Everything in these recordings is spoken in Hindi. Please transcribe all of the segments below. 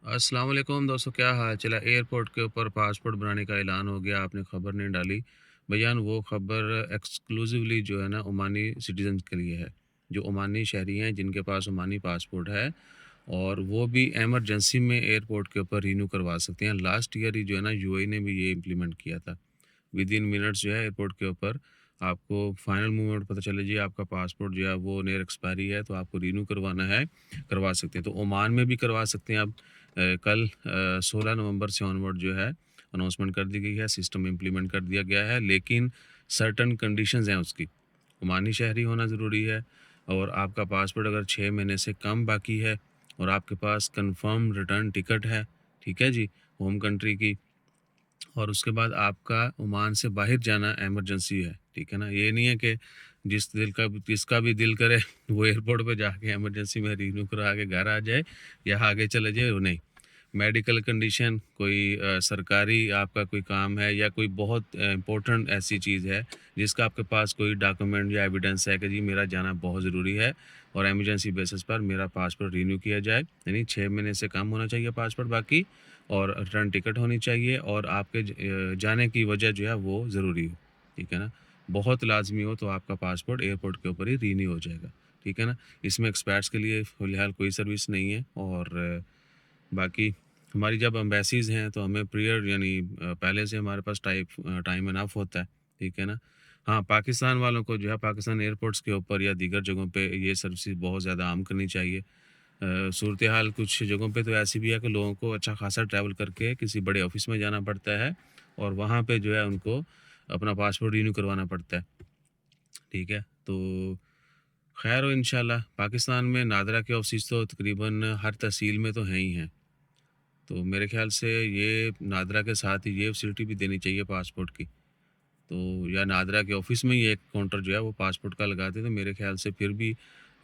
अस्सलाम वालेकुम दोस्तों, क्या हाल चाल है। एयरपोर्ट के ऊपर पासपोर्ट बनाने का ऐलान हो गया, आपने ख़बर नहीं डाली। भैयान वो ख़बर एक्सक्लूसिवली जो है ना ओमानी सिटीज़न्स के लिए है, जो ओमानी शहरी हैं जिनके पास ओमानी पासपोर्ट है, और वो भी इमरजेंसी में एयरपोर्ट के ऊपर रिन्यू करवा सकते हैं। लास्ट ईयर ही जो है ना यूएई ने भी ये इम्प्लीमेंट किया था। विद इन मिनट्स जो है एयरपोर्ट के ऊपर आपको फाइनल मूवमेंट पता चले जी आपका पासपोर्ट जो है वो नियर एक्सपायरी है, तो आपको रिन्यू करवाना है, करवा सकते हैं। तो ओमान में भी करवा सकते हैं आप। कल 16 नवंबर से ऑनवर्ड जो है अनाउंसमेंट कर दी गई है, सिस्टम इम्प्लीमेंट कर दिया गया है, लेकिन सर्टन कंडीशंस हैं उसकी। ओमानी शहरी होना ज़रूरी है, और आपका पासपोर्ट अगर 6 महीने से कम बाकी है, और आपके पास कंफर्म रिटर्न टिकट है, ठीक है जी, होम कंट्री की, और उसके बाद आपका ओमान से बाहर जाना इमरजेंसी है, ठीक है ना। ये नहीं है कि जिसका भी दिल करे वो एयरपोर्ट पे जाके इमरजेंसी में रिन्यू करा के घर आ जाए या आगे चले जाए, वो नहीं। मेडिकल कंडीशन, कोई सरकारी आपका कोई काम है, या कोई बहुत इम्पोर्टेंट ऐसी चीज़ है जिसका आपके पास कोई डॉक्यूमेंट या एविडेंस है कि जी मेरा जाना बहुत ज़रूरी है, और इमरजेंसी बेसिस पर मेरा पासपोर्ट रिन्यू किया जाए, यानी 6 महीने से कम होना चाहिए पासपोर्ट बाकी, और रिटर्न टिकट होनी चाहिए, और आपके जाने की वजह जो है वो ज़रूरी हो, ठीक है ना। बहुत लाज़मी हो तो आपका पासपोर्ट एयरपोर्ट के ऊपर ही रिन्यू हो जाएगा, ठीक है ना। इसमें एक्सपर्ट्स के लिए फ़िलहाल कोई सर्विस नहीं है, और बाकी हमारी जब एम्बेसीज़ हैं तो हमें प्रियर यानी पहले से हमारे पास टाइम इनफ होता है, ठीक है ना। हाँ, पाकिस्तान वालों को जो है पाकिस्तान एयरपोर्ट्स के ऊपर या दीगर जगहों पे ये सर्विसेज बहुत ज़्यादा आम करनी चाहिए। सूरत हाल कुछ जगहों पे तो ऐसी भी है कि लोगों को अच्छा खासा ट्रैवल करके किसी बड़े ऑफिस में जाना पड़ता है, और वहाँ पे जो है उनको अपना पासपोर्ट रिन्यू करवाना पड़ता है, ठीक है। तो खैर हो इंशाल्लाह। पाकिस्तान में नादरा के ऑफिस तो तकरीबन हर तहसील में तो हैं ही हैं, तो मेरे ख्याल से ये नादरा के साथ ही ये फैसिलिटी भी देनी चाहिए पासपोर्ट की। तो या नादरा के ऑफिस में ही एक काउंटर जो है वो पासपोर्ट का लगा दें, तो मेरे ख्याल से फिर भी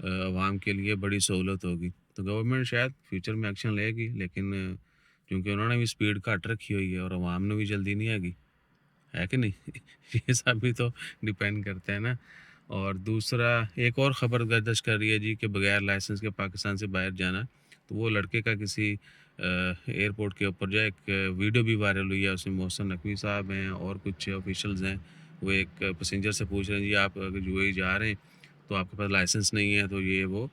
आवाम के लिए बड़ी सहूलत होगी। तो गवर्नमेंट शायद फ्यूचर में एक्शन लेगी, लेकिन क्योंकि उन्होंने भी स्पीड घट रखी हुई है और आवाम ने भी जल्दी नहीं आएगी, है कि नहीं? ये सब भी तो डिपेंड करता है ना। और दूसरा, एक और ख़बर गर्दिश कर रही है जी कि बगैर लाइसेंस के पाकिस्तान से बाहर जाना। तो वो लड़के का किसी एयरपोर्ट के ऊपर जो है एक वीडियो भी वायरल हुई है, उसमें मोहसिन नकवी साहब हैं और कुछ ऑफिशियल्स हैं। वो एक पैसेंजर से पूछ रहे हैं, जी आप अगर यूएई जा रहे हैं तो आपके पास लाइसेंस नहीं है, तो ये वो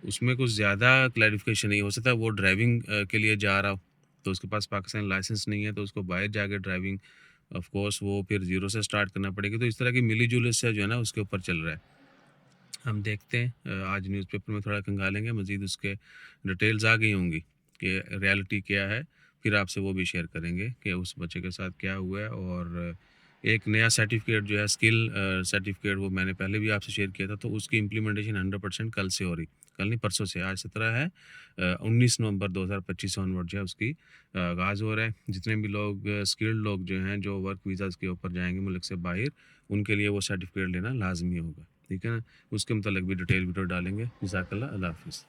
उसमें कुछ ज़्यादा क्लैरिफिकेशन नहीं हो सकता। वो ड्राइविंग के लिए जा रहा हो, तो उसके पास पाकिस्तान लाइसेंस नहीं है, तो उसको बाहर जाके ड्राइविंग ऑफ कोर्स वो फिर ज़ीरो से स्टार्ट करना पड़ेगी। तो इस तरह की मिली-जुली से जो है ना उसके ऊपर चल रहा है। हम देखते हैं, आज न्यूज़पेपर में थोड़ा खंगालेंगे, मज़ीद उसके डिटेल्स आ गई होंगी कि रियलिटी क्या है, फिर आपसे वो भी शेयर करेंगे कि उस बच्चे के साथ क्या हुआ है। और एक नया सर्टिफ़िकेट जो है स्किल सर्टिफ़िकेट, वो मैंने पहले भी आपसे शेयर किया था, तो उसकी इम्प्लीमेंटेशन 100% कल से हो रही, कल नहीं परसों से, आज 17 है, 19 नवंबर 2025 ऑनवर्ड जो है उसकी आगाज़ हो रहा है। जितने भी लोग स्किल्ड लोग जो हैं, जो वर्क वीज़ाज़ के ऊपर जाएँगे मुल्क से बाहर, उनके लिए वो सर्टिफ़िकेट लेना लाज़मी होगा, ठीक है ना। उसके मतलब भी डिटेल वीडियो डालेंगे। जज़ाकल्लाह, अल्लाह हाफ़िज़।